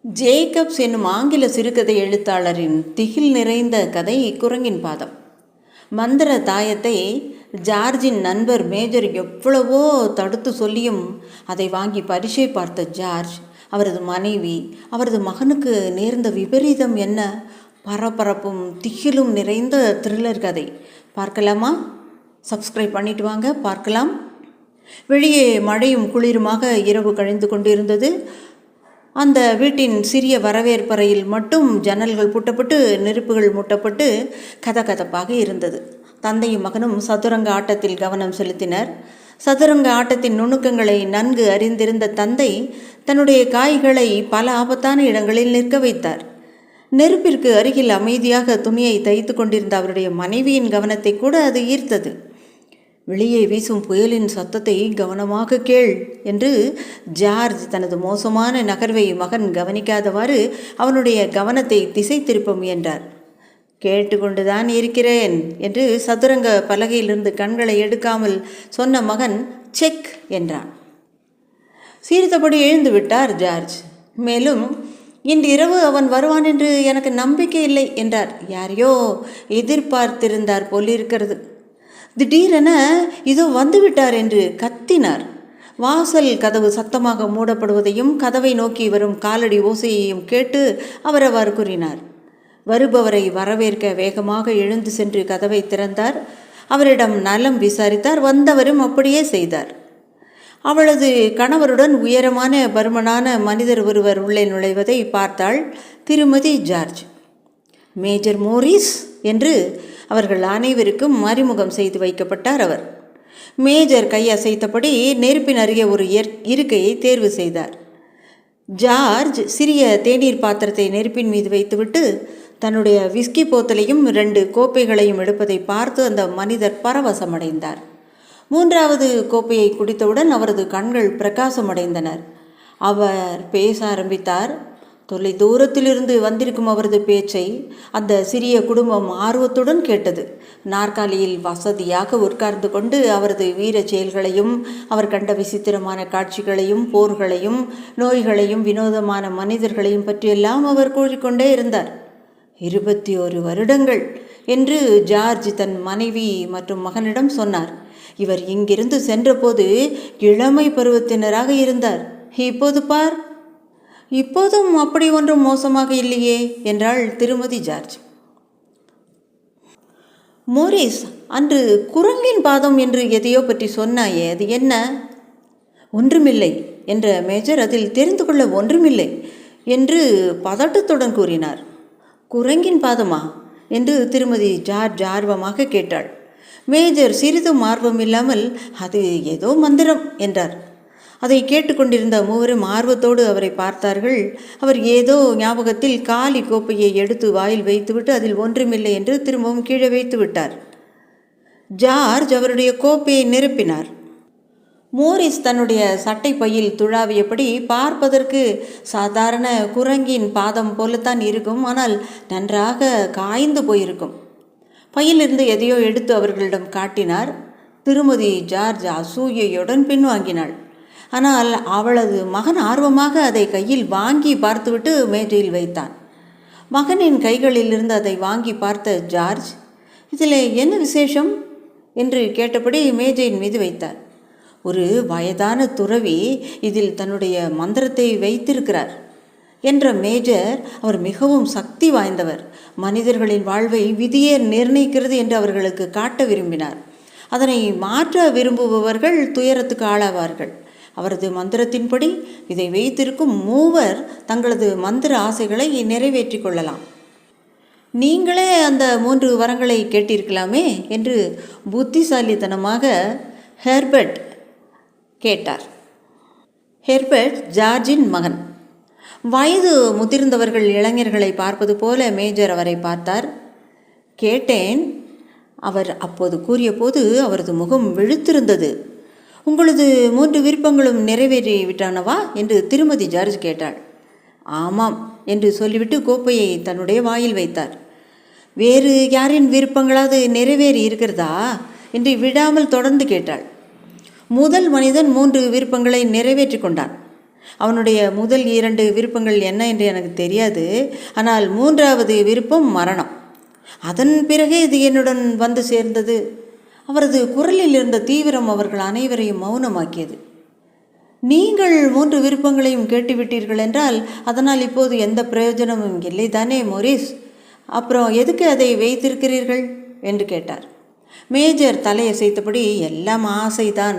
Jacobs என்னும் ஆங்கில சிறுகதை எழுத்தாளரின் திகில் நிறைந்த கதை குரங்கின் பாதம். மந்திர தாயத்தை ஜார்ஜின் நண்பர் மேஜர் எவ்வளவோ தடுத்து சொல்லியும் அதை வாங்கி பரிசை பார்த்த ஜார்ஜ், அவரது மனைவி, அவரது மகனுக்கு நேர்ந்த விபரீதம் என்ன? பரபரப்பும் திகிலும் நிறைந்த த்ரில்லர் கதை. பார்க்கலாமா? சப்ஸ்கிரைப் பண்ணிட்டு வாங்க, பார்க்கலாம். வெளியே மழையும் குளிருமாக இரவு கழிந்து கொண்டிருந்தது. அந்த வீட்டின் சிறிய வரவேற்பறையில் மட்டும் ஜன்னல்கள் பூட்டப்பட்டு நெருப்புகள் மூட்டப்பட்டு கதகதப்பாக இருந்தது. தந்தையும் மகனும் சதுரங்க ஆட்டத்தில் கவனம் செலுத்தினர். சதுரங்க ஆட்டத்தின் நுணுக்கங்களை நன்கு அறிந்திருந்த தந்தை தன்னுடைய காய்களை பல ஆபத்தான இடங்களில் நிற்க வைத்தார். நெருப்பிற்கு அருகில் அமைதியாக துணியை தைத்து கொண்டிருந்த அவருடைய மனைவியின் கவனத்தை கூட அது ஈர்த்தது. வெளியே வீசும் புயலின் சத்தத்தை கவனமாக கேள் என்று ஜார்ஜ் தனது மோசமான நகர்வை மகன் கவனிக்காதவாறு அவனுடைய கவனத்தை திசை திருப்ப முயன்றார். கேட்டுக்கொண்டுதான் இருக்கிறேன் என்று சதுரங்க பலகையிலிருந்து கண்களை எடுக்காமல் சொன்ன மகன் செக் என்றான். சீர்த்தபடி எழுந்து விட்டார் ஜார்ஜ். மேலும், இன்று இரவு அவன் வருவான் என்று எனக்கு நம்பிக்கை இல்லை என்றார். யாரையோ எதிர்பார்த்திருந்தார் போலிருக்கிறது. திடீரென இதோ வந்துவிட்டார் என்று கத்தினார். வாசல் கதவு சத்தமாக மூடப்படுவதையும் கதவை நோக்கி வரும் காலடி ஓசையையும் கேட்டு அவர் அவ்வாறு கூறினார். வருபவரை வரவேற்க வேகமாக எழுந்து சென்று கதவை திறந்தார். அவரிடம் நலம் விசாரித்தார். வந்தவரும் அப்படியே செய்தார். அவளது கணவருடன் உயரமான பருமனான மனிதர் ஒருவர் உள்ளே நுழைவதை பார்த்தாள் திருமதி ஜார்ஜ். மேஜர் மோரிஸ் என்று அவர்கள் அனைவருக்கும் அறிமுகம் செய்து வைக்கப்பட்டார். அவர் மேஜர் கையசைத்தபடி நெருப்பின் அருகே ஒரு இருக்கையை தேர்வு செய்தார். ஜார்ஜ் சிறிய தேநீர் பாத்திரத்தை நெருப்பின் மீது வைத்துவிட்டு தன்னுடைய விஸ்கி போத்தலையும் 2 கோப்பைகளையும் எடுப்பதை பார்த்து அந்த மனிதர் பரவசமடைந்தார். 3வது கோப்பையை குடித்தவுடன் அவரது கண்கள் பிரகாசமடைந்தனர். அவர் பேச ஆரம்பித்தார். தொலை தூரத்திலிருந்து வந்திருக்கும் அவரது பேச்சை அந்த சிறிய குடும்பம் ஆர்வத்துடன் கேட்டது. நாற்காலியில் வசதியாக உட்கார்ந்து கொண்டு அவரது வீர செயல்களையும் அவர் கண்ட விசித்திரமான காட்சிகளையும் போர்களையும் நோய்களையும் வினோதமான மனிதர்களையும் பற்றியெல்லாம் அவர் கூறிக்கொண்டே இருந்தார். 21 வருடங்கள் என்று ஜார்ஜ் தன் மனைவி மற்றும் மகனிடம் சொன்னார். இவர் இங்கிருந்து சென்றபோது இளமை பருவத்தினராக இருந்தார். இப்போது பார், இப்போதும் அப்படி ஒன்றும் மோசமாக இல்லையே என்றாள் திருமதி ஜார்ஜ். மோரிஸ், அன்று குரங்கின் பாதம் என்று எதையோ பற்றி சொன்னாயே, அது என்ன? ஒன்றுமில்லை என்ற மேஜர் அதில் தெரிந்து கொள்ள ஒன்றுமில்லை என்று பதட்டத்துடன் கூறினார். குரங்கின் பாதமா என்று திருமதி ஜார்ஜ் ஆர்வமாக கேட்டாள். மேஜர் சிறிதும் ஆர்வம் இல்லாமல் அது ஏதோ மந்திரம் என்றார். அதை கேட்டுக்கொண்டிருந்த மூவரும் ஆர்வத்தோடு அவரை பார்த்தார்கள். அவர் ஏதோ ஞாபகத்தில் காலி கோப்பையை எடுத்து வாயில் வைத்துவிட்டு அதில் ஒன்றுமில்லை என்று திரும்பவும் கீழே வைத்து விட்டார். ஜார்ஜ் அவருடைய கோப்பையை நிரப்பினார். மோரிஸ் தன்னுடைய சட்டை பையில் துழாவியபடி, பார்ப்பதற்கு சாதாரண குரங்கின் பாதம் போலத்தான் இருக்கும், ஆனால் நன்றாக காய்ந்து போயிருக்கும். பையிலிருந்து எதையோ எடுத்து அவர்களிடம் காட்டினார். திருமதி ஜார்ஜ் அசூயையுடன் பின்வாங்கினாள். ஆனால் அவளது மகன் ஆர்வமாக அதை கையில் வாங்கி பார்த்துவிட்டு மேஜையில் வைத்தான். மகனின் கைகளிலிருந்து அதை வாங்கி பார்த்த ஜார்ஜ், இதில் என்ன விசேஷம் என்று கேட்டபடி மேஜையின் மீது வைத்தார். ஒரு வயதான துறவி இதில் தன்னுடைய மந்திரத்தை வைத்திருக்கிறார் என்ற மேஜர். அவர் மிகவும் சக்தி வாய்ந்தவர். மனிதர்களின் வாழ்வை விதியே நிர்ணயிக்கிறது என்று அவர்களுக்கு காட்ட விரும்பினார். அதனை மாற்ற விரும்புபவர்கள் துயரத்துக்கு ஆளாவார்கள். அவரது மந்திரத்தின்படி இதை வைத்திருக்கும் மூவர் தங்களது மந்திர ஆசைகளை நிறைவேற்றி கொள்ளலாம். நீங்களே அந்த 3 வரங்களை கேட்டிருக்கலாமே என்று புத்திசாலித்தனமாக ஹெர்பர்ட் கேட்டார். ஹெர்பர்ட் ஜார்ஜின் மகன். வயது முதிர்ந்தவர்கள் இளைஞர்களை பார்ப்பது போல மேஜர் அவரை பார்த்தார். கேட்டேன், அவர் அப்போது கூறிய போது அவரது முகம் வெளுத்திருந்தது. உங்களது 3 விருப்பங்களும் நிறைவேறிவிட்டானவா என்று திருமதி ஜார்ஜ் கேட்டாள். ஆமாம் என்று சொல்லிவிட்டு கோப்பையை தன்னுடைய வாயில் வைத்தார். வேறு யாரின் விருப்பங்களாவது நிறைவேறி இருக்கிறதா என்று விடாமல் தொடர்ந்து கேட்டாள். முதல் மனிதன் 3 விருப்பங்களை நிறைவேற்றி கொண்டான். அவனுடைய முதல் 2 விருப்பங்கள் என்ன என்று எனக்கு தெரியாது. ஆனால் 3வது விருப்பம் மரணம். அதன் பிறகே இது என்னுடன் வந்து சேர்ந்தது. அவரது குரலில் இருந்த தீவிரம் அவர்கள் அனைவரையும் மௌனமாக்கியது. நீங்கள் 3 விருப்பங்களையும் கேட்டுவிட்டீர்கள் என்றால் அதனால் இப்போது எந்த பிரயோஜனமும் இல்லை தானே மோரிஸ்? அப்புறம் எதுக்கு அதை வைத்திருக்கிறீர்கள் என்று கேட்டார். மேஜர் தலையசைத்தபடி, எல்லாம் ஆசைதான்,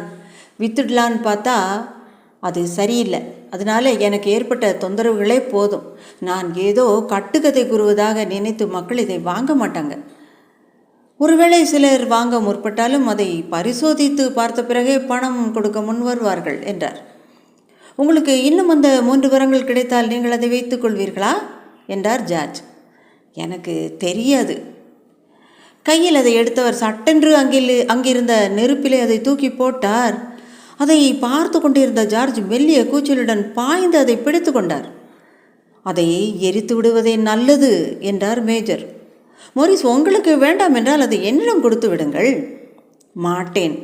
வித்துடலான்னு பார்த்தா அது சரியில்லை. அதனால் எனக்கு ஏற்பட்ட தொந்தரவுகளே போதும். நான் ஏதோ கட்டுக்கதை கூறுவதாக நினைத்து மக்கள் இதை வாங்க மாட்டாங்க. ஒருவேளை சிலர் வாங்க முற்பட்டாலும் அதை பரிசோதித்து பார்த்த பிறகே பணம் கொடுக்க முன் வருவார்கள் என்றார். உங்களுக்கு இன்னும் அந்த 3 வரங்கள் கிடைத்தால் நீங்கள் அதை வைத்துக் கொள்வீர்களா என்றார் ஜார்ஜ். எனக்கு தெரியாது. கையில் அதை எடுத்தவர் சட்டென்று அங்கிருந்த நெருப்பிலே அதை தூக்கி போட்டார். அதை பார்த்து கொண்டிருந்த ஜார்ஜ் மெல்லிய கூச்சலுடன் பாய்ந்து அதை பிடித்து கொண்டார். அதை எரித்து விடுவதே நல்லது என்றார் மேஜர். மோரிஸ், உங்களுக்கு வேண்டாம் என்றால் அதை என்னிடம் கொடுத்து விடுங்கள். மாட்டேன்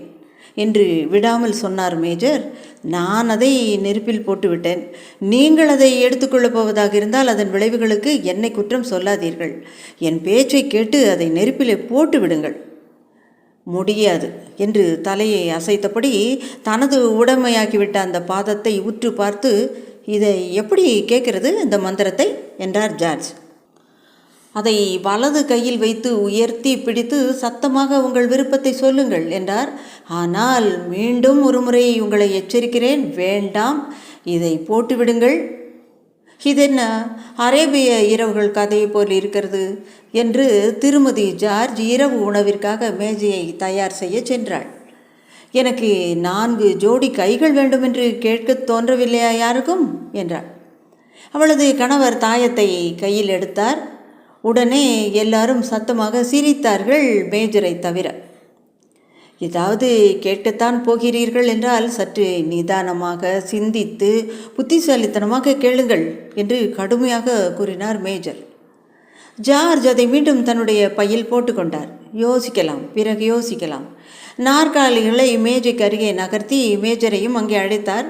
என்று விடாமல் சொன்னார் மேஜர். நான் அதை நெருப்பில் போட்டுவிட்டேன். நீங்கள் அதை எடுத்துக்கொள்ளப் போவதாக இருந்தால் அதன் விளைவுகளுக்கு என்னை குற்றம் சொல்லாதீர்கள். என் பேச்சை கேட்டு அதை நெருப்பிலே போட்டு விடுங்கள். முடியாது என்று தலையை அசைத்தபடி தனது உடைமையாக்கிவிட்ட அந்த பாதத்தை உற்று பார்த்து, இதை எப்படி கேட்கிறது இந்த மந்திரத்தை என்றார் ஜார்ஜ். அதை வலது கையில் வைத்து உயர்த்தி பிடித்து சத்தமாக உங்கள் விருப்பத்தை சொல்லுங்கள் என்றார். ஆனால் மீண்டும் ஒரு முறை உங்களை எச்சரிக்கிறேன், வேண்டாம், இதை போட்டுவிடுங்கள். இதென்ன அரேபிய இரவுகள் கதையை போல் இருக்கிறது என்று திருமதி ஜார்ஜ் இரவு உணவிற்காக மேஜையை தயார் செய்ய சென்றாள். எனக்கு 4 ஜோடி கைகள் வேண்டுமென்று கேட்க தோன்றவில்லையா யாருக்கும் என்றாள். அவளது கணவர் தாயத்தை கையில் எடுத்தார். உடனே எல்லாரும் சத்தமாக சிரித்தார்கள், மேஜரை தவிர. ஏதாவது கேட்கத்தான் போகிறீர்கள் என்றால் சற்று நிதானமாக சிந்தித்து புத்திசாலித்தனமாக கேளுங்கள் என்று கடுமையாக கூறினார் மேஜர். ஜார்ஜ் அதை மீண்டும் தன்னுடைய பையில் போட்டுக்கொண்டார். யோசிக்கலாம், பிறகு யோசிக்கலாம். நாற்காலிகளை மேஜைக்கு அருகே நகர்த்தி மேஜரையும் அங்கே அழைத்தார்.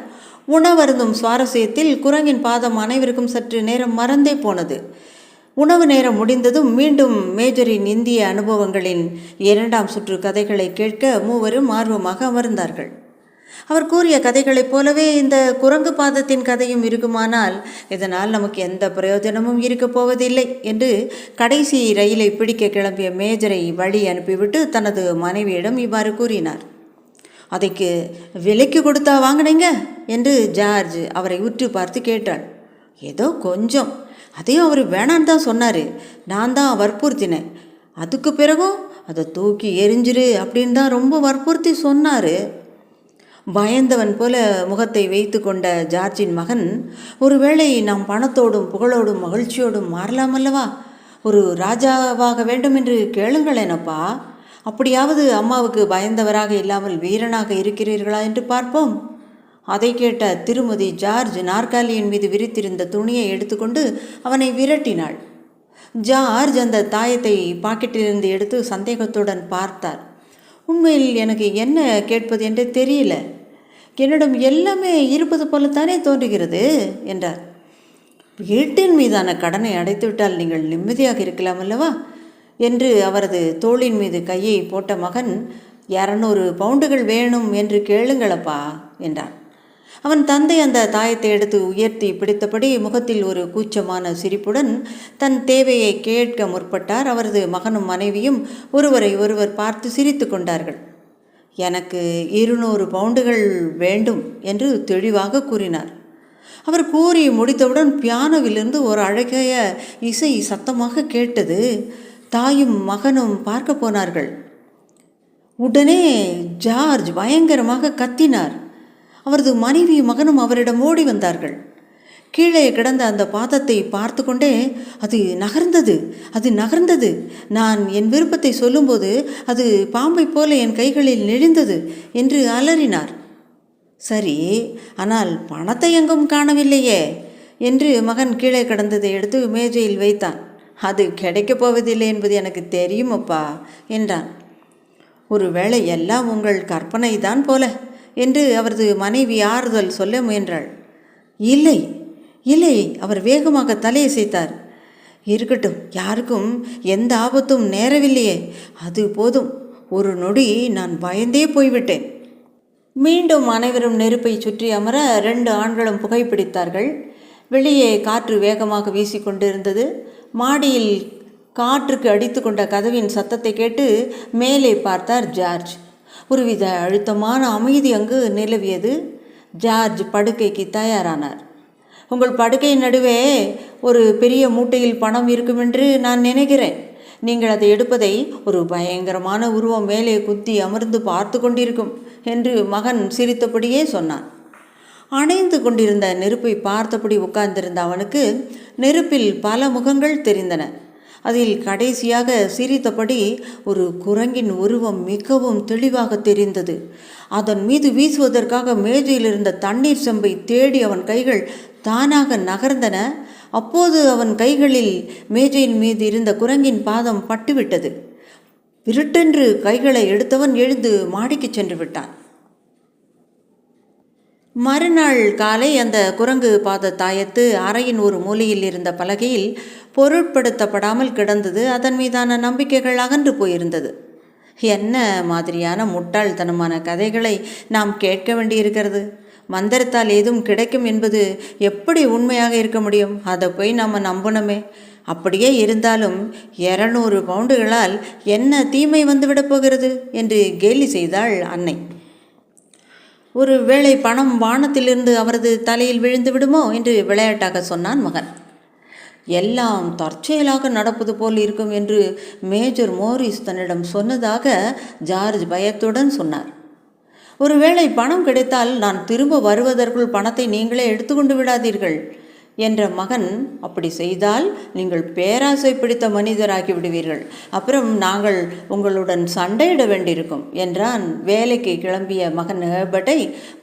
உணவருந்தும் சுவாரஸ்யத்தில் குரங்கின் பாதம் அனைவருக்கும் சற்று நேரம் மறந்தே போனது. உணவு நேரம் முடிந்ததும் மீண்டும் மேஜரின் இந்திய அனுபவங்களின் 2ஆம் சுற்று கதைகளை கேட்க மூவரும் ஆர்வமாக அமர்ந்தார்கள். அவர் கூறிய கதைகளைப் போலவே இந்த குரங்கு பாதத்தின் கதையும் இருக்குமானால் இதனால் நமக்கு எந்த பிரயோஜனமும் இருக்கப் போவதில்லை என்று கடைசி ரயிலை பிடிக்க கிளம்பிய மேஜரை வழி அனுப்பிவிட்டு தனது மனைவியிடம் இவ்வாறு கூறினார். அதைக்கு விலைக்கு கொடுத்தா வாங்கினீங்க என்று ஜார்ஜ் அவரை உற்று பார்த்து கேட்டாள். ஏதோ கொஞ்சம், அதையும் அவர் வேணான்னு தான் சொன்னார். நான் தான் வற்புறுத்தினேன். அதுக்கு பிறகும் அதை தூக்கி எரிஞ்சிரு அப்படின்னு தான் ரொம்ப வற்புறுத்தி சொன்னார். பயந்தவன் போல முகத்தை வைத்து கொண்ட ஜார்ஜின் மகன், ஒருவேளை நாம் பணத்தோடும் புகழோடும் மகிழ்ச்சியோடும் மாறலாமல்லவா? ஒரு ராஜாவாக வேண்டும் என்று கேளுங்களேனப்பா. அப்படியாவது அம்மாவுக்கு பயந்தவராக இல்லாமல் வீரனாக இருக்கிறீர்களா என்று பார்ப்போம். அதை கேட்ட திருமதி ஜார்ஜ் நாற்காலியின் மீது விரித்திருந்த துணியை எடுத்துக்கொண்டு அவனை விரட்டினாள். ஜார்ஜ் அந்த தாயத்தை பாக்கெட்டிலிருந்து எடுத்து சந்தேகத்துடன் பார்த்தார். உண்மையில் எனக்கு என்ன கேட்பது என்று தெரியல. என்னிடம் எல்லாமே இருப்பது போலத்தானே தோன்றுகிறது என்றார். வீட்டின் மீதான கடனை அடைத்துவிட்டால் நீங்கள் நிம்மதியாக இருக்கலாம் அல்லவா என்று அவரது தோளின் மீது கையை போட்ட மகன், 200 பவுண்டுகள் வேணும் என்று கேளுங்களப்பா என்றான். அவன் தந்தை அந்த தாயத்தை எடுத்து உயர்த்தி பிடித்தபடி முகத்தில் ஒரு கூச்சமான சிரிப்புடன் தன் தேவையை கேட்க முற்பட்டார். அவரது மகனும் மனைவியும் ஒருவரை ஒருவர் பார்த்து சிரித்து கொண்டார்கள். எனக்கு 200 பவுண்டுகள் வேண்டும் என்று தெளிவாக கூறினார். அவர் கூறி முடித்தவுடன் பியானோவிலிருந்து ஒரு அழகிய இசை சத்தமாக கேட்டது. தாயும் மகனும் பார்க்க போனார்கள். உடனே ஜார்ஜ் பயங்கரமாக கத்தினார். அவரது மனைவி மகனும் அவரிடம் ஓடி வந்தார்கள். கீழே கிடந்த அந்த பாதத்தை பார்த்து கொண்டே, அது நகர்ந்தது, நான் என் விருப்பத்தை சொல்லும்போது அது பாம்பை போல என் கைகளில் நெளிந்தது என்று அலறினார். சரி, ஆனால் பணத்தை எங்கும் காணவில்லையே என்று மகன் கீழே கிடந்ததை எடுத்து மேஜையில் வைத்தான். அது கிடைக்கப் போவதில்லை என்பது எனக்கு தெரியும் அப்பா என்றான். ஒருவேளை எல்லாம் உங்கள் கற்பனை தான் போல என்று அவரது மனைவி ஆறுதல் சொல்ல முயன்றாள். இல்லை இல்லை, அவர் வேகமாக தலையசைத்தார். இருக்கட்டும், யாருக்கும் எந்த ஆபத்தும் நேரவில்லையே, அது போதும். ஒரு நொடி நான் பயந்தே போய்விட்டேன். மீண்டும் அனைவரும் நெருப்பை சுற்றி அமர 2 ஆண்களும் புகைப்பிடித்தார்கள். வெளியே காற்று வேகமாக வீசிக்கொண்டிருந்தது. மாடியில் காற்றுக்கு அடித்து கொண்ட கதவின் சத்தத்தை கேட்டு மேலே பார்த்தார் ஜார்ஜ். ஒருவித அழுத்தமான அமைதி அங்கு நிலவியது. ஜார்ஜ் படுக்கைக்கு தயாரானார். உங்கள் படுக்கையின் நடுவே ஒரு பெரிய மூட்டையில் பணம் இருக்குமென்று நான் நினைக்கிறேன். நீங்கள் அதை எடுப்பதை ஒரு பயங்கரமான உருவம் மேலே குத்தி அமர்ந்து பார்த்து கொண்டிருக்கும் என்று மகன் சிரித்தபடியே சொன்னான். அணைந்து கொண்டிருந்த நெருப்பை பார்த்தபடி உட்கார்ந்திருந்த அவனுக்கு நெருப்பில் பல முகங்கள் தெரிந்தன. அதில் கடைசியாக சிரித்தபடி ஒரு குரங்கின் உருவம் மிகவும் தெளிவாக தெரிந்தது. அதன் மீது வீசுவதற்காக மேஜையில் இருந்த தண்ணீர் செம்பை தேடி அவன் கைகள் தானாக நகர்ந்தன. அப்போது அவன் கைகளில் மேஜையின் மீது இருந்த குரங்கின் பாதம் பட்டுவிட்டது. விருட்டென்று கைகளை எடுத்தவன் எழுந்து மாடிக்கு சென்று விட்டான். மறுநாள் காலை அந்த குரங்கு பாத தாயத்து அறையின் ஒரு மூலையில் இருந்த பலகையில் பொருட்படுத்தப்படாமல் கிடந்தது. அதன் மீதான நம்பிக்கைகள் அகன்று போயிருந்தது. என்ன மாதிரியான முட்டாள்தனமான கதைகளை நாம் கேட்க வேண்டியிருக்கிறது. மந்திரத்தால் ஏதும் கிடைக்கும் என்பது எப்படி உண்மையாக இருக்க முடியும்? அதை போய் நம்ம நம்பணுமே. அப்படியே இருந்தாலும் 200 பவுண்டுகளால் என்ன தீமை வந்துவிடப் போகிறது என்று கேலி செய்தாள் அன்னை. ஒரு வேளை பணம் வானத்திலிருந்து அவரது தலையில் விழுந்து விடுமோ என்று விளையாட்டாக சொன்னான் மகன். எல்லாம் தற்செயலாக நடப்பது போல் இருக்கும் என்று மேஜர் மோரிஸ் தன்னிடம் சொன்னதாக ஜார்ஜ் பயத்துடன் சொன்னார். ஒருவேளை பணம் கிடைத்தால் நான் திரும்ப வருவதற்குள் பணத்தை நீங்களே எடுத்துக்கொண்டு விடாதீர்கள் என்ற மகன். அப்படி செய்தால் நீங்கள் பேராசை பிடித்த மனிதராகி விடுவீர்கள். அப்புறம் நாங்கள் உங்களுடன் சண்டையிட வேண்டியிருக்கும் என்றான். வேலைக்கு கிளம்பிய மகன் ஹெர்பர்ட்டை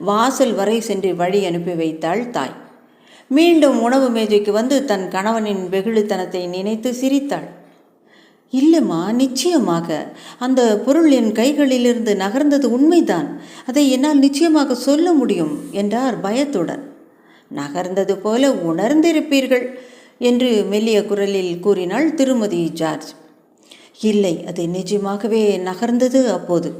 வாசல் வரை சென்று வழி அனுப்பி வைத்தாள் தாய். மீண்டும் உணவு மேஜைக்கு வந்து தன் கணவனின் வெகுளித்தனத்தை நினைத்து சிரித்தாள். இல்லைம்மா, நிச்சயமாக அந்த பொருள் என் கைகளிலிருந்து நகர்ந்தது உண்மைதான். அதை என்னால் நிச்சயமாக சொல்ல முடியும் என்றார் பயத்துடன். நகர்ந்தது போல உணர்ந்திருப்பீர்கள் என்று மெல்லிய குரலில் கூறினாள் திருமதி ஜார்ஜ். இல்லை, அது நிஜமாகவே நகர்ந்தது. அப்போது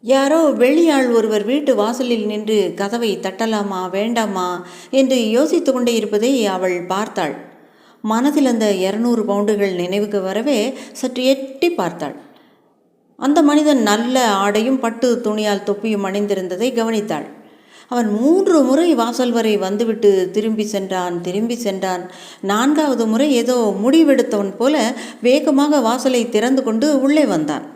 யாரோ வெளியாள் ஒருவர் வீட்டு வாசலில் நின்று கதவை தட்டலாமா வேண்டாமா என்று யோசித்து கொண்டே இருப்பதை அவள் பார்த்தாள். மனதில் அந்த 200 பவுண்டுகள் நினைவுக்கு வரவே சற்று எட்டி பார்த்தாள். அந்த மனிதன் நல்ல ஆடையும் பட்டு துணியால் தொப்பியும் அணிந்திருந்ததை கவனித்தாள். அவன் 3 முறை வாசல் வரை வந்துவிட்டு திரும்பி சென்றான். 4வது முறை ஏதோ முடிவெடுத்தவன் போல வேகமாக வாசலை திறந்து கொண்டு உள்ளே வந்தான்.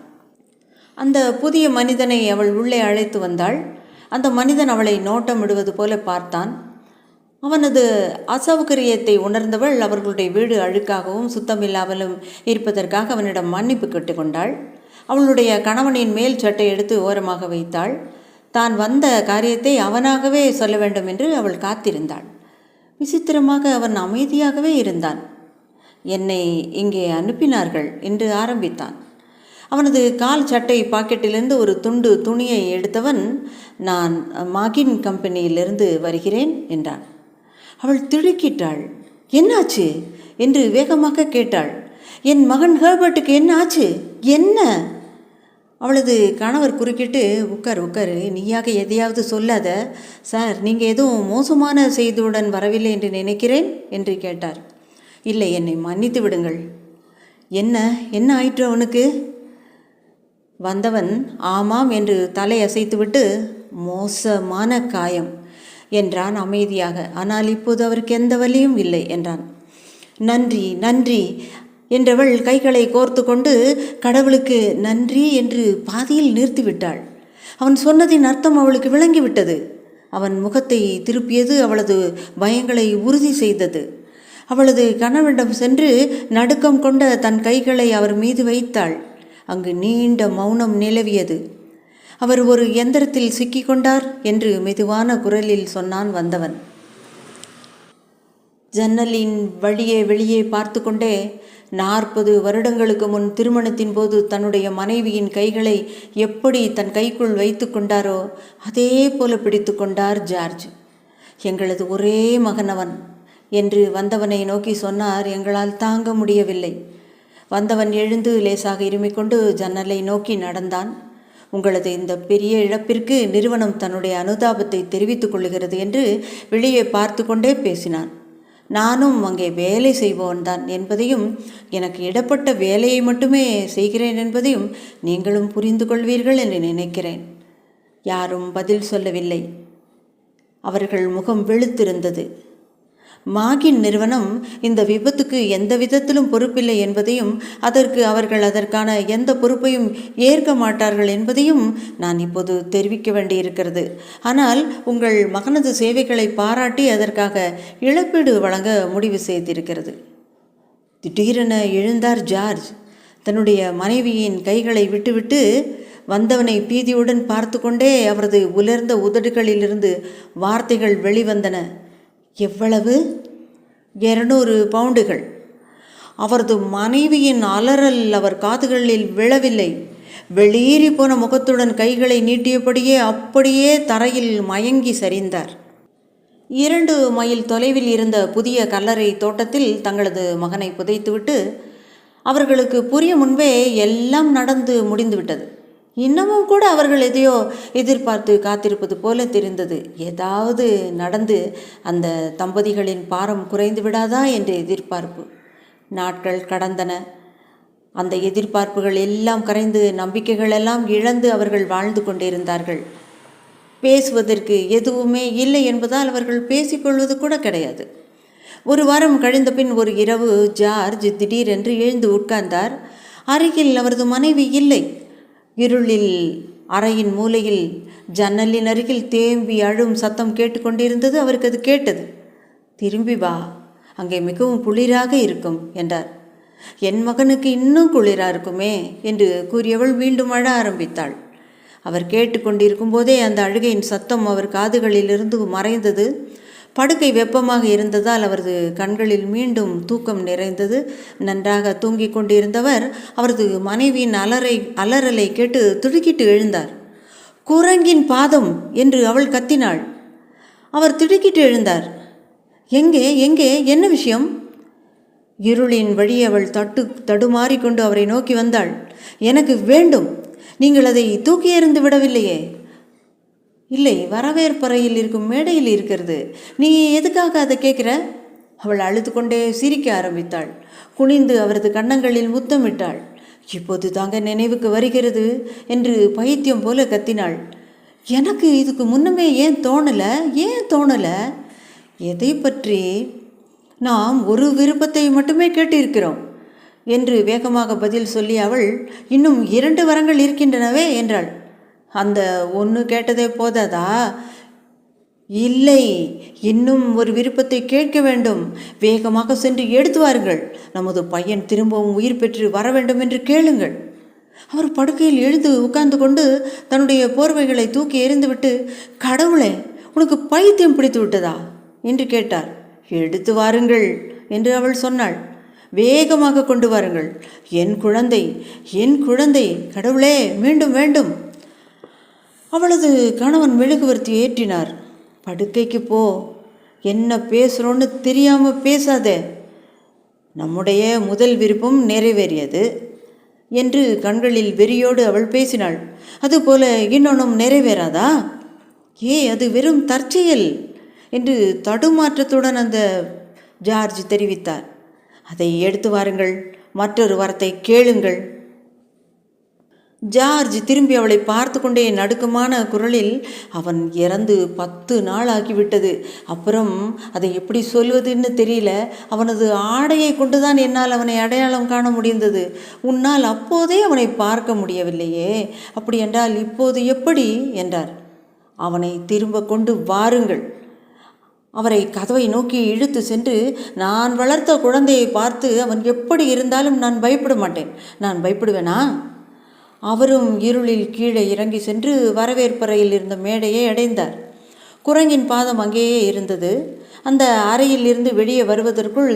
அந்த புதிய மனிதனை அவள் உள்ளே அழைத்து வந்தாள். அந்த மனிதன் அவளை நோட்டமிடுவது போல பார்த்தான். அவனது அசௌகரியத்தை உணர்ந்தவள் அவர்களுடைய வீடு அழுக்காகவும் சுத்தமில்லாமலும் இருப்பதற்காக அவனிடம் மன்னிப்பு கேட்டுக்கொண்டாள். அவளுடைய கணவனின் மேல் சட்டை எடுத்து ஓரமாக வைத்தாள். தான் வந்த காரியத்தை அவனாகவே சொல்ல வேண்டும் என்று அவள் காத்திருந்தாள். விசித்திரமாக அவன் அமைதியாகவே இருந்தான். என்னை இங்கே அனுப்பினார்கள் என்று ஆரம்பித்தான். அவனது கால் சட்டை பாக்கெட்டிலிருந்து ஒரு துண்டு துணியை எடுத்தவன், நான் மாகின் கம்பெனியிலிருந்து வருகிறேன் என்றான். அவள் திடுக்கிட்டாள். என்னாச்சு என்று வேகமாக கேட்டாள். என் மகன் ஹெர்பர்ட்டுக்கு என்ன ஆச்சு? என்ன? அவளது கணவர் குறுக்கிட்டு, உட்காரு, நீயாக எதையாவது சொல்லாத. சார், நீங்கள் எதுவும் மோசமான செய்தியுடன் வரவில்லை என்று நினைக்கிறேன் என்று கேட்டார். இல்லை, என்னை மன்னித்து விடுங்கள். என்ன ஆயிற்று அவனுக்கு? வந்தவன் ஆமாம் என்று தலை அசைத்துவிட்டு, மோசமான காயம் என்றான் அமைதியாக. ஆனால் இப்போது அவருக்கு எந்த வலியும் இல்லை என்றான். நன்றி என்றவள் கைகளை கோர்த்து கொண்டு கடவுளுக்கு நன்றி என்று பாதியில் நிறுத்திவிட்டாள். அவன் சொன்னதின் அர்த்தம் அவளுக்கு விளங்கிவிட்டது. அவன் முகத்தை திருப்பியது அவளது பயங்களை உறுதி செய்தது. அவளது கணவனிடம் சென்று நடுக்கம் கொண்ட தன் கைகளை அவர் மீது வைத்தாள். அங்கு நீண்ட மௌனம் நிலவியது. அவர் ஒரு எந்திரத்தில் சிக்கிக்கொண்டார் என்று மெதுவான குரலில் சொன்னான் வந்தவன். ஜன்னலின் வழியே வெளியே பார்த்து கொண்டே, 40 வருடங்களுக்கு முன் திருமணத்தின் போது தன்னுடைய மனைவியின் கைகளை எப்படி தன் கைக்குள் வைத்து கொண்டாரோ அதே போல பிடித்து கொண்டார் ஜார்ஜ். எங்களது ஒரே மகனவன் என்று வந்தவனை நோக்கி சொன்னார். எங்களால் தாங்க முடியவில்லை. வந்தவன் எழுந்து லேசாக இருமிக்கொண்டு ஜன்னலை நோக்கி நடந்தான். உங்களது இந்த பெரிய இழப்பிற்கு நிறுவனம் தன்னுடைய அனுதாபத்தை தெரிவித்துக் கொள்கிறது என்று வெளியே பார்த்து கொண்டே பேசினான். நானும் அங்கே வேலை செய்பவன்தான் என்பதையும், எனக்கு இடப்பட்ட வேலையை மட்டுமே செய்கிறேன் என்பதையும் நீங்களும் புரிந்து கொள்வீர்கள் என்று நினைக்கிறேன். யாரும் பதில் சொல்லவில்லை. அவர்கள் முகம் வெளுத்திருந்தது. மாகின் நிறுவனம் இந்த விபத்துக்கு எந்த விதத்திலும் பொறுப்பில்லை என்பதையும், அவர்கள் அதற்கான எந்த பொறுப்பையும் ஏற்க மாட்டார்கள் என்பதையும் நான் இப்போது தெரிவிக்க வேண்டியிருக்கிறது. ஆனால் உங்கள் மகனது சேவைகளை பாராட்டி அதற்காக இழப்பீடு வழங்க முடிவு செய்திருக்கிறது. திடீரென எழுந்தார் ஜார்ஜ். தன்னுடைய மனைவியின் கைகளை விட்டுவிட்டு வந்தவனை பீதியுடன் பார்த்து கொண்டே அவரது உலர்ந்த உதடுகளிலிருந்து வார்த்தைகள் வெளிவந்தன. எவ்வளவு? 200 பவுண்டுகள். அவரது மனைவியின் அலறல் அவர் காதுகளில் விழவில்லை. வெளியேறி போன முகத்துடன் கைகளை நீட்டியபடியே அப்படியே தரையில் மயங்கி சரிந்தார். 2 மைல் தொலைவில் இருந்த புதிய கல்லறை தோட்டத்தில் தங்களது மகனை புதைத்துவிட்டு அவர்களுக்கு புரிய முன்பே எல்லாம் நடந்து முடிந்துவிட்டது. இன்னமும் கூட அவர்கள் எதையோ எதிர்பார்த்து காத்திருப்பது போல தெரிந்தது. ஏதாவது நடந்து அந்த தம்பதிகளின் பாரம் குறைந்து விடாதா என்ற எதிர்பார்ப்பு. நாட்கள் கடந்தன. அந்த எதிர்பார்ப்புகள் எல்லாம் கரைந்து நம்பிக்கைகள் எல்லாம் இழந்து அவர்கள் வாழ்ந்து கொண்டிருந்தார்கள். பேசுவதற்கு எதுவுமே இல்லை என்பதால் அவர்கள் பேசிக்கொள்வது கூட கிடையாது. 1 வாரம் கழிந்த பின் ஒரு இரவு ஜார்ஜ் திடீரென்று எழுந்து உட்கார்ந்தார். அருகில் அவரது மனைவி இல்லை. இருளில் அறையின் மூலையில் ஜன்னலின் அருகில் தேம்பி அழும் சத்தம் கேட்டுக்கொண்டிருந்தது. அவருக்கு அது கேட்டது. திரும்பி வா, அங்கே மிகவும் குளிராக இருக்கும் என்றார். என் மகனுக்கு இன்னும் குளிராக இருக்குமே என்று கூறியவள் மீண்டும் அழ ஆரம்பித்தாள். அவர் கேட்டுக்கொண்டிருக்கும் போதே அந்த அழுகையின் சத்தம் அவர் காதுகளிலிருந்து மறைந்தது. படுக்கை வெப்பமாக இருந்ததால் அவரது கண்களில் மீண்டும் தூக்கம் நிறைந்தது. நன்றாக தூங்கிக் கொண்டிருந்தவர் அவரது மனைவியின் அலறலை கேட்டு திடுக்கிட்டு எழுந்தார். குரங்கின் பாதம் என்று அவள் கத்தினாள். அவர் திடுக்கிட்டு எழுந்தார். எங்கே எங்கே, என்ன விஷயம்? இருளின் வழி அவள் தடுமாறிக்கொண்டு அவரை நோக்கி வந்தாள். எனக்கு வேண்டும். நீங்கள் அதை தூக்கி எறிந்து விடவில்லையே? இல்லை, வரவேற்பறையில் இருக்கும் மேடையில் இருக்கிறது. நீ எதுக்காக அதை கேட்குற? அவள் அழுது கொண்டே சிரிக்க ஆரம்பித்தாள். குனிந்து அவரது கன்னங்களில் முத்தமிட்டாள். இப்போது தாங்க நினைவுக்கு வருகிறது என்று பைத்தியம் போல கத்தினாள். எனக்கு இதுக்கு முன்னமே ஏன் தோணலை? எதை பற்றி? நாம் ஒரு விருப்பத்தை மட்டுமே கேட்டிருக்கிறோம் என்று வேகமாக பதில் சொல்லி அவள், இன்னும் 2 வரங்கள் இருக்கின்றனவே என்றாள். அந்த ஒன்று கேட்டதே போதாதா? இல்லை, இன்னும் ஒரு விருப்பத்தை கேட்க வேண்டும். வேகமாக சென்று எடுத்து வாருங்கள். நமது பையன் திரும்பவும் உயிர் பெற்று வர வேண்டும் என்று கேளுங்கள். அவர் படுக்கையில் எழுந்து உட்கார்ந்து கொண்டு தன்னுடைய போர்வைகளை தூக்கி எறிந்துவிட்டு, கடவுளே, உனக்கு பைத்தியம் பிடித்து விட்டதா என்று கேட்டார். எடுத்து வாருங்கள் என்று அவள் சொன்னாள். வேகமாக கொண்டு வாருங்கள். என் குழந்தை, கடவுளே, மீண்டும் வேண்டும். அவளது கணவன் மெழுகுவர்த்தி ஏற்றினார். படுக்கைக்கு போ. என்ன பேசுகிறோன்னு தெரியாமல் பேசாதே. நம்முடைய முதல் விருப்பம் நிறைவேறியது என்று கண்களில் வெறியோடு அவள் பேசினாள். அதுபோல இன்னொன்றும் நிறைவேறாதா? அது வெறும் தற்செயல் என்று தடுமாற்றத்துடன் அந்த ஜார்ஜ் தெரிவித்தார். அதை எடுத்து வாருங்கள். மற்றொரு வரத்தை கேளுங்கள். ஜார்ஜ் திரும்பி அவளை பார்த்து கொண்டே நடுக்கமான குரலில், அவன் இறந்து 10 நாள் ஆகிவிட்டது. அப்புறம் அதை எப்படி சொல்வதுன்னு தெரியல. அவனது ஆடையை கொண்டுதான் என்னால் அவனை அடையாளம் காண முடிந்தது. உன்னால் அப்போதே அவனை பார்க்க முடியவில்லையே, அப்படி என்றால் இப்போது எப்படி என்றார். அவனை திரும்ப கொண்டு வாருங்கள். அவரை கதவை நோக்கி இழுத்து சென்று, நான் வளர்த்த குழந்தையை பார்த்து அவன் எப்படி இருந்தாலும் நான் பயப்பட மாட்டேன். நான் பயப்படுவேனா? அவரும் இருளில் கீழே இறங்கி சென்று வரவேற்பறையில் இருந்த மேடையை அடைந்தார். குரங்கின் பாதம் அங்கேயே இருந்தது. அந்த அறையில் இருந்து வெளியே வருவதற்குள்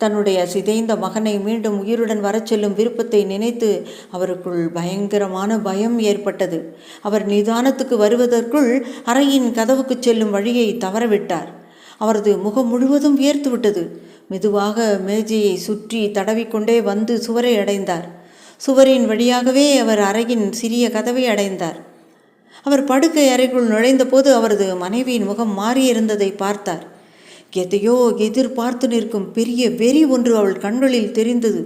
தன்னுடைய சிதைந்த மகனை மீண்டும் உயிருடன் வரச் செல்லும் விருப்பத்தை நினைத்து அவருக்குள் பயங்கரமான பயம் ஏற்பட்டது. அவர் நிதானத்துக்கு வருவதற்குள் அறையின் கதவுக்கு செல்லும் வழியை தவறவிட்டார். அவரது முகம் முழுவதும் வியர்த்து விட்டது. மெதுவாக மேஜையை சுற்றி தடவிக்கொண்டே வந்து சுவரை அடைந்தார். சுவரின் வழியாகவே அவர் அறையின் சிறிய கதவை அடைந்தார். அவர் படுக்கை அறைக்குள் நுழைந்தபோது அவரது மனைவியின் முகம் மாறியிருந்ததை பார்த்தார். எதையோ எதிர்பார்த்து நிற்கும் பெரிய வெறி ஒன்று அவள் கண்களில் தெரிந்தது.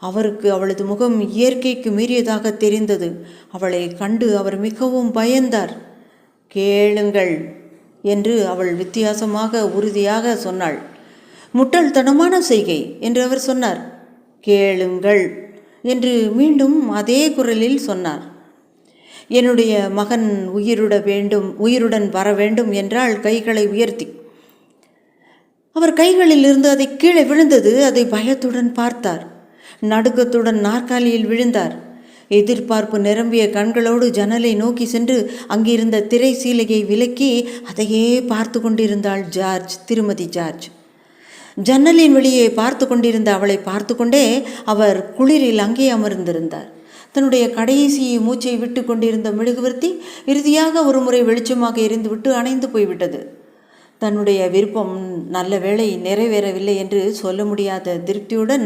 அவருக்கு அவளது முகம் இயற்கைக்கு மீறியதாக தெரிந்தது. அவளை கண்டு அவர் மிகவும் பயந்தார். கேளுங்கள் என்று அவள் வித்தியாசமாக உறுதியாக சொன்னாள். முட்டாள்தனமான செய்கை என்று அவர் சொன்னார். கேளுங்கள் என்று மீண்டும் அதே குரலில் சொன்னார். என்னுடைய மகன் உயிருடன் வர வேண்டும் என்றால் கைகளை உயர்த்தி. அவர் கைகளில் இருந்து அதை கீழே விழுந்தது. அதை பயத்துடன் பார்த்தார். நடுக்கத்துடன் நாற்காலியில் விழுந்தார். எதிர்பார்ப்பு நிரம்பிய கண்களோடு ஜன்னலை நோக்கி சென்று அங்கிருந்த திரை சீலையை விலக்கி அதையே பார்த்து கொண்டிருந்தாள் திருமதி ஜார்ஜ். ஜன்னலின் வெளியே பார்த்து கொண்டிருந்த அவளை பார்த்து கொண்டே அவர் குளிரில் அங்கே அமர்ந்திருந்தார். தன்னுடைய கடைசி மூச்சை விட்டு கொண்டிருந்த மெழுகுவர்த்தி இறுதியாக ஒரு முறை வெளிச்சமாக எரிந்துவிட்டு அணைந்து போய்விட்டது. தன்னுடைய விருப்பம் நல்ல வேளை நிறைவேறவில்லை என்று சொல்ல முடியாத திருப்தியுடன்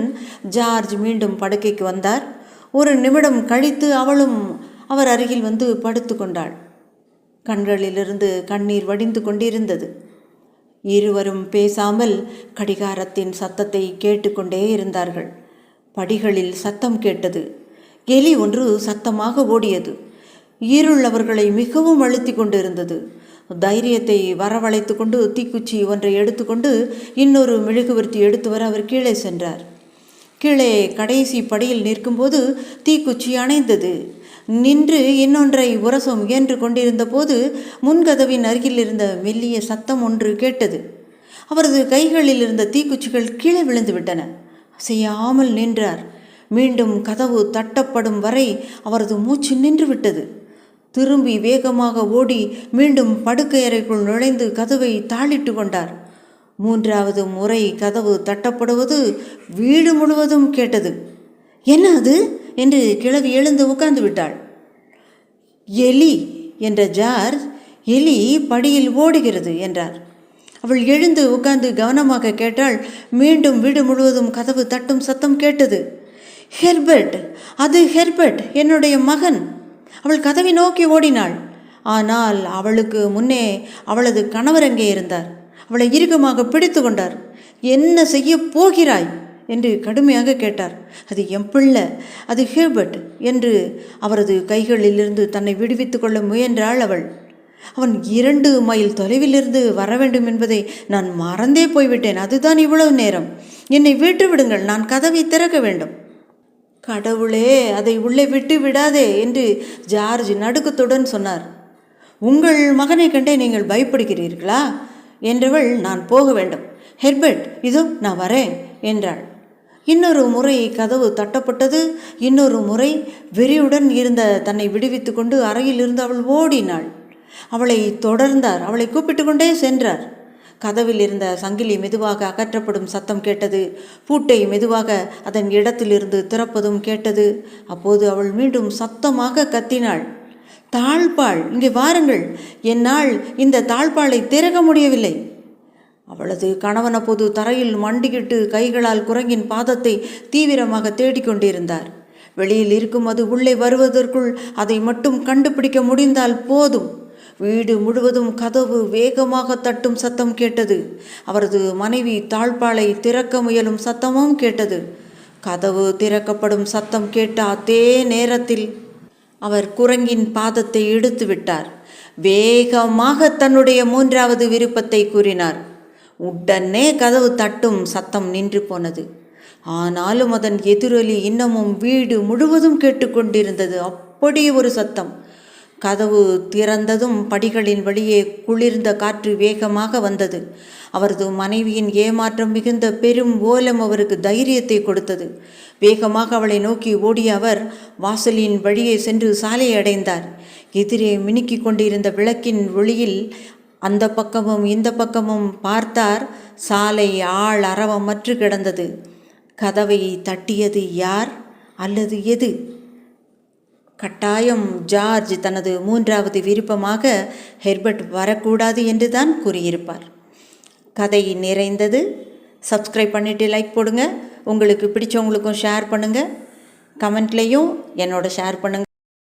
ஜார்ஜ் மீண்டும் படுக்கைக்கு வந்தார். ஒரு நிமிடம் கழித்து அவளும் அவர் அருகில் வந்து படுத்து கொண்டாள். கண்களிலிருந்து கண்ணீர் வடிந்து கொண்டிருந்தது. இருவரும் பேசாமல் கடிகாரத்தின் சத்தத்தை கேட்டுக்கொண்டே இருந்தார்கள். படிகளில் சத்தம் கேட்டது. எலி ஒன்று சத்தமாக ஓடியது. இருள் அவர்களை மிகவும் அழுத்தி கொண்டு இருந்தது. தைரியத்தை வரவழைத்து கொண்டு தீக்குச்சி ஒன்றை எடுத்துக்கொண்டு இன்னொரு மெழுகுவர்த்தி எடுத்து வர அவர் கீழே சென்றார். கீழே கடைசி படியில் நிற்கும்போது தீக்குச்சி அணைந்தது. நின்று இன்னொன்றை உரச முயன்று கொண்டிருந்த போது முன்கதவின் அருகில் இருந்த மெல்லிய சத்தம் ஒன்று கேட்டது. அவரது கைகளில் இருந்த தீக்குச்சிகள் கீழே விழுந்து விட்டன. அசையாமல் நின்றார். மீண்டும் கதவு தட்டப்படும் வரை அவரது மூச்சு நின்று விட்டது. திரும்பி வேகமாக ஓடி மீண்டும் படுக்கை அறைக்குள் நுழைந்து கதவை தாளிட்டு கொண்டார். மூன்றாவது முறை கதவு தட்டப்படுவது வீடு முழுவதும் கேட்டது. என்ன அது என்று கிழவி எழுந்து உட்கார்ந்து விட்டாள். எலி என்ற ஜார்ஜ், எலி படியில் ஓடுகிறது என்றார். அவள் எழுந்து உட்கார்ந்து கவனமாக கேட்டாள். மீண்டும் வீடு முழுவதும் கதவு தட்டும் சத்தம் கேட்டது. ஹெர்பர்ட், அது ஹெர்பர்ட், என்னுடைய மகன். அவள் கதவை நோக்கி ஓடினாள். ஆனால் அவளுக்கு முன்னே அவளது கணவர் அங்கே இருந்தார். அவளை இறுக்கமாக பிடித்து கொண்டார். என்ன செய்ய போகிறாய் என்று கடுமையாக கேட்டார். அது என் பிள்ளை, அது ஹெர்பர்ட் என்று அவரது கைகளிலிருந்து தன்னை விடுவித்துக் கொள்ள முயன்றாள் அவள். அவன் 2 மைல் தொலைவிலிருந்து வர வேண்டும் என்பதை நான் மறந்தே போய்விட்டேன். அதுதான் இவ்வளவு நேரம். என்னை விட்டு விடுங்கள், நான் கதவை திறக்க வேண்டும். கடவுளே, அதை உள்ளே விட்டு விடாதே என்று ஜார்ஜ் நடுக்கத்துடன் சொன்னார். உங்கள் மகனை கண்டே நீங்கள் பயப்படுகிறீர்களா என்றவள், நான் போக வேண்டும். ஹெர்பர்ட், இதோ நான் வரேன் என்றாள். இன்னொரு முறை கதவு தட்டப்பட்டது. இன்னொரு முறை வெறியுடன் இருந்த தன்னை விடுவித்து கொண்டு அறையில் இருந்து அவள் ஓடினாள். அவளை தொடர்ந்தார். அவளை கூப்பிட்டு கொண்டே சென்றார். கதவில் இருந்த சங்கிலி மெதுவாக அகற்றப்படும் சத்தம் கேட்டது. பூட்டை மெதுவாக அதன் இடத்திலிருந்து திறப்பதும் கேட்டது. அப்போது அவள் மீண்டும் சத்தமாக கத்தினாள். தாழ்பாள், இங்கே வாருங்கள், என்னால் இந்த தாழ்பாளை திறக்க முடியவில்லை. அவளது கணவன் அப்போது தரையில் மண்டிக்கிட்டு கைகளால் குரங்கின் பாதத்தை தீவிரமாக தேடிக்கொண்டிருந்தார். வெளியில் இருக்கும் அது உள்ளே வருவதற்குள் அதை மட்டும் கண்டுபிடிக்க முடிந்தால் போதும். வீடு முழுவதும் கதவு வேகமாக தட்டும் சத்தம் கேட்டது. அவரது மனைவி தாழ்பாளை திறக்க முயலும் சத்தமும் கேட்டது. கதவு திறக்கப்படும் சத்தம் கேட்ட அதே நேரத்தில் அவர் குரங்கின் பாதத்தை இழுத்து விட்டார். வேகமாக தன்னுடைய 3வது விருப்பத்தை கூறினார். உடனே கதவு தட்டும் சத்தம் நின்று போனது. ஆனாலும் அதன் எதிரொலி இன்னமும் வீடு முழுவதும் கேட்டுக்கொண்டிருந்தது. அப்படி ஒரு சத்தம். கதவு திறந்ததும் படிகளின் வழியே குளிர்ந்த காற்று வேகமாக வந்தது. அவரது மனைவியின் ஏமாற்றம் மிகுந்த பெரும் ஓலம் அவருக்கு தைரியத்தை கொடுத்தது. வேகமாக அவளை நோக்கி ஓடிய அவர் வாசலின் வழியே சென்று சாலையை அடைந்தார். எதிரே மினுக்கிக் கொண்டிருந்த விளக்கின் ஒளியில் அந்த பக்கமும் இந்த பக்கமும் பார்த்தார். சாலை ஆள் அரவமற்று கிடந்தது. கதவை தட்டியது யார் அல்லது எது? கட்டாயம் ஜார்ஜ் தனது 3வது விருப்பமாக ஹெர்பர்ட் வரக்கூடாது என்றுதான் கூறியிருப்பார். கதை நிறைந்தது. சப்ஸ்கிரைப் பண்ணிவிட்டு லைக் போடுங்க. உங்களுக்கு பிடிச்சவங்களுக்கும் ஷேர் பண்ணுங்கள். கமெண்ட்லேயும் என்னோட ஷேர் பண்ணுங்கள்.